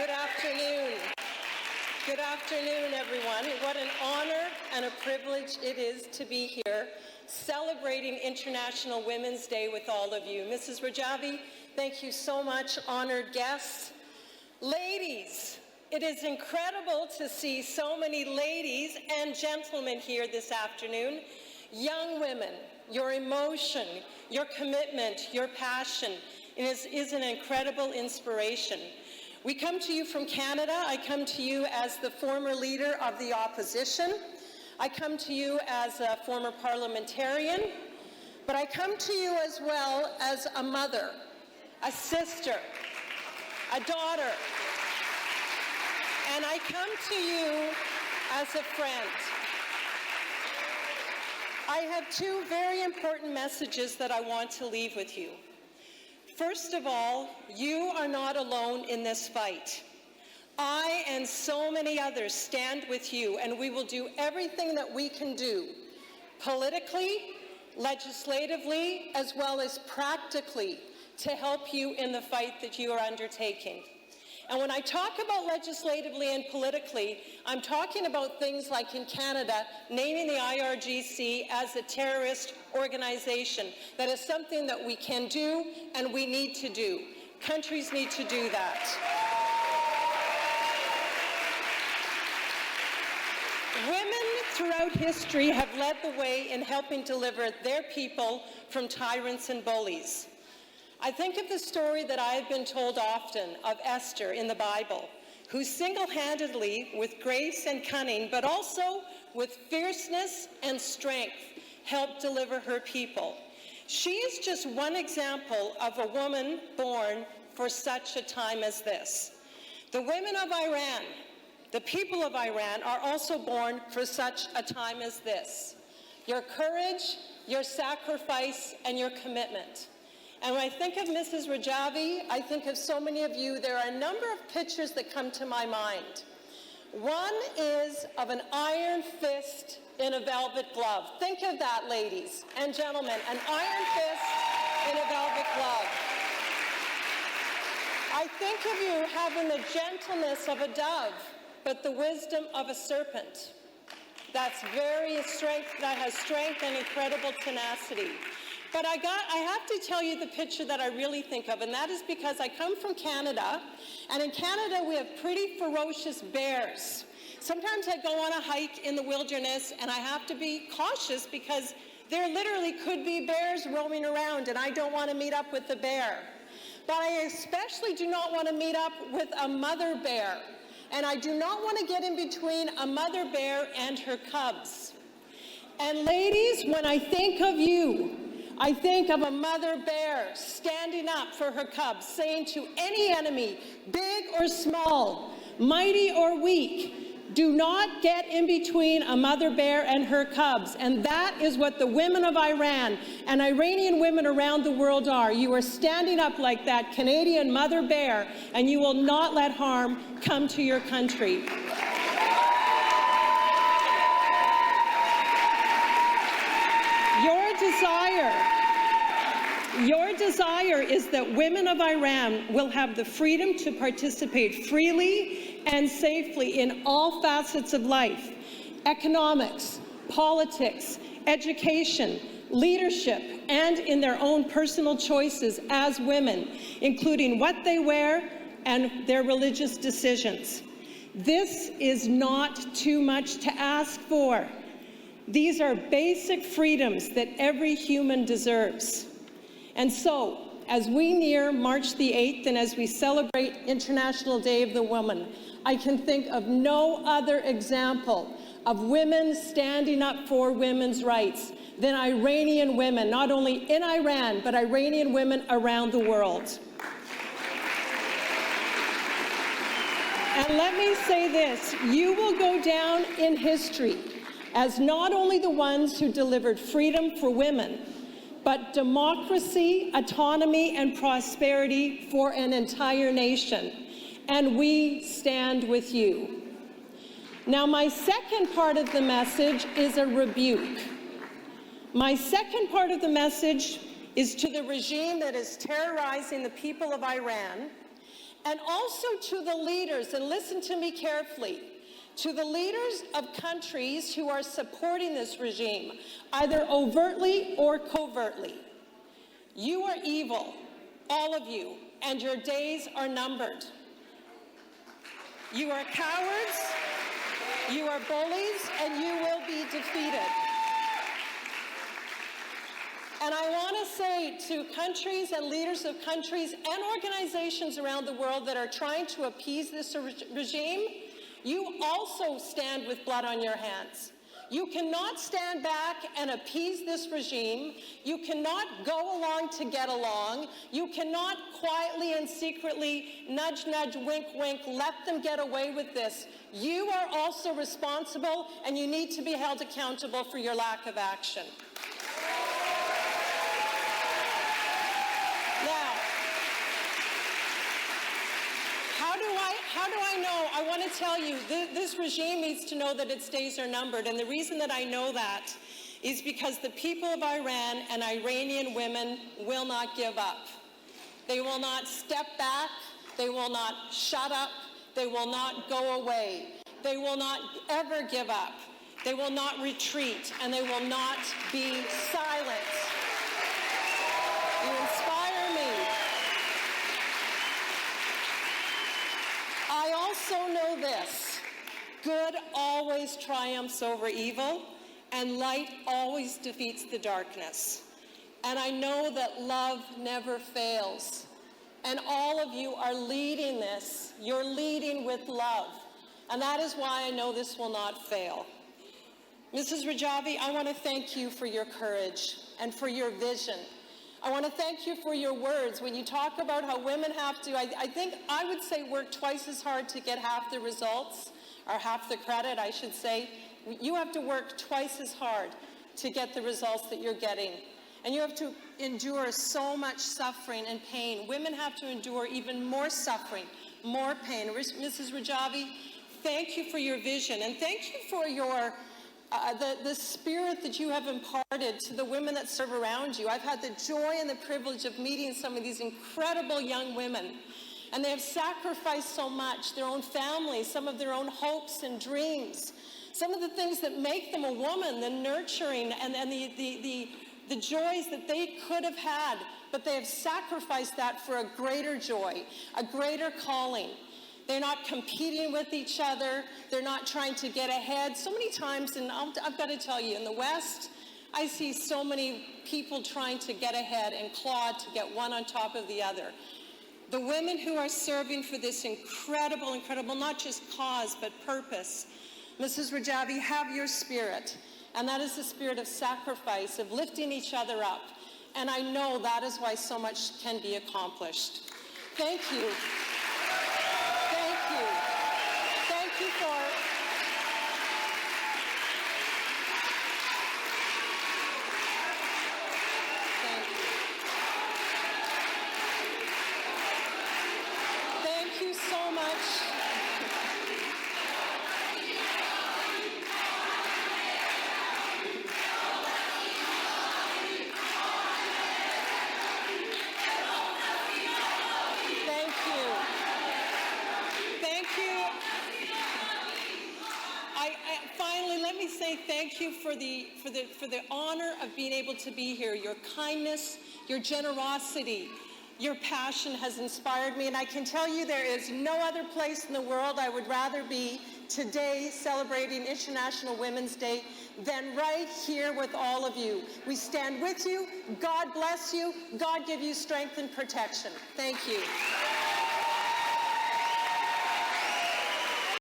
Good afternoon. Good afternoon, everyone. What an honor and a privilege it is to be here celebrating International Women's Day with all of you. Mrs. Rajavi, thank you so much, honored guests. Ladies, it is incredible to see so many ladies and gentlemen here this afternoon. Young women, your emotion, your commitment, your passion is an incredible inspiration. We come to you from Canada. I come to you as the former leader of the opposition. I come to you as a former parliamentarian, but I come to you as well as a mother, a sister, a daughter, and I come to you as a friend. I have two very important messages that I want to leave with you. First of all, you are not alone in this fight. I and so many others stand with you, and we will do everything that we can do, politically, legislatively, as well as practically, to help you in the fight that you are undertaking. And when I talk about legislatively and politically, I'm talking about things like in Canada, naming the IRGC as a terrorist organization. That is something that we can do and we need to do. Countries need to do that. Women throughout history have led the way in helping deliver their people from tyrants and bullies. I think of the story that I have been told often of Esther in the Bible, who single-handedly, with grace and cunning, but also with fierceness and strength, helped deliver her people. She is just one example of a woman born for such a time as this. The women of Iran, the people of Iran, are also born for such a time as this. Your courage, your sacrifice, and your commitment. And when I think of Mrs. Rajavi, I think of so many of you. There are a number of pictures that come to my mind. One is of an iron fist in a velvet glove. Think of that, ladies and gentlemen, an iron fist in a velvet glove. I think of you having the gentleness of a dove, but the wisdom of a serpent. That has strength and incredible tenacity. But I have to tell you the picture that I really think of, and that is because I come from Canada, and in Canada we have pretty ferocious bears. Sometimes I go on a hike in the wilderness, and I have to be cautious because there literally could be bears roaming around, and I don't want to meet up with the bear. But I especially do not want to meet up with a mother bear, and I do not want to get in between a mother bear and her cubs. And ladies, when I think of you, I think of a mother bear standing up for her cubs, saying to any enemy, big or small, mighty or weak, do not get in between a mother bear and her cubs. And that is what the women of Iran and Iranian women around the world are. You are standing up like that Canadian mother bear, and you will not let harm come to your country. Your desire is that women of Iran will have the freedom to participate freely and safely in all facets of life: economics, politics, education, leadership, and in their own personal choices as women, including what they wear and their religious decisions. This is not too much to ask for. These are basic freedoms that every human deserves. And so, as we near March the 8th and as we celebrate International Day of the Woman, I can think of no other example of women standing up for women's rights than Iranian women, not only in Iran, but Iranian women around the world. And let me say this, you will go down in history as not only the ones who delivered freedom for women, but democracy, autonomy, and prosperity for an entire nation. And we stand with you. Now, my second part of the message is a rebuke. My second part of the message is to the regime that is terrorizing the people of Iran And also to the leaders, and listen to me carefully, to the leaders of countries who are supporting this regime, either overtly or covertly. You are evil, all of you, and your days are numbered. You are cowards, you are bullies, and you will be defeated. And I want to say to countries and leaders of countries and organizations around the world that are trying to appease this regime, you also stand with blood on your hands. You cannot stand back and appease this regime. You cannot go along to get along. You cannot quietly and secretly nudge, nudge, wink, wink, let them get away with this. You are also responsible, and you need to be held accountable for your lack of action. Now, how do I know? I want to tell you, this regime needs to know that its days are numbered. And the reason that I know that is because the people of Iran and Iranian women will not give up. They will not step back. They will not shut up. They will not go away. They will not ever give up. They will not retreat, and they will not be silent. You inspire me. I also know this: good always triumphs over evil, and light always defeats the darkness. And I know that love never fails. And all of you are leading this. You're leading with love. And that is why I know this will not fail. Mrs. Rajavi, I want to thank you for your courage and for your vision. I want to thank you for your words. When you talk about how women have to, I think I would say work twice as hard to get half the results, or half the credit, I should say. You have to work twice as hard to get the results that you're getting. And you have to endure so much suffering and pain. Women have to endure even more suffering, more pain. Mrs. Rajavi, thank you for your vision, and thank you for your the spirit that you have imparted to the women that serve around you. I've had the joy and the privilege of meeting some of these incredible young women, and they have sacrificed so much, their own families, some of their own hopes and dreams, some of the things that make them a woman, the nurturing and the joys that they could have had, but they have sacrificed that for a greater joy, a greater calling. They're not competing with each other. They're not trying to get ahead. So many times, and I've got to tell you, in the West, I see so many people trying to get ahead and claw to get one on top of the other. The women who are serving for this incredible, not just cause, but purpose, Mrs. Rajavi, have your spirit. And that is the spirit of sacrifice, of lifting each other up. And I know that is why so much can be accomplished. Thank you. Thank you. Thank you for... Thank you so much. Finally, let me say thank you for the honor of being able to be here. Your kindness, your generosity, your passion has inspired me, and I can tell you there is no other place in the world I would rather be today celebrating International Women's Day than right here with all of you. We stand with you. God bless you. God give you strength and protection. Thank you.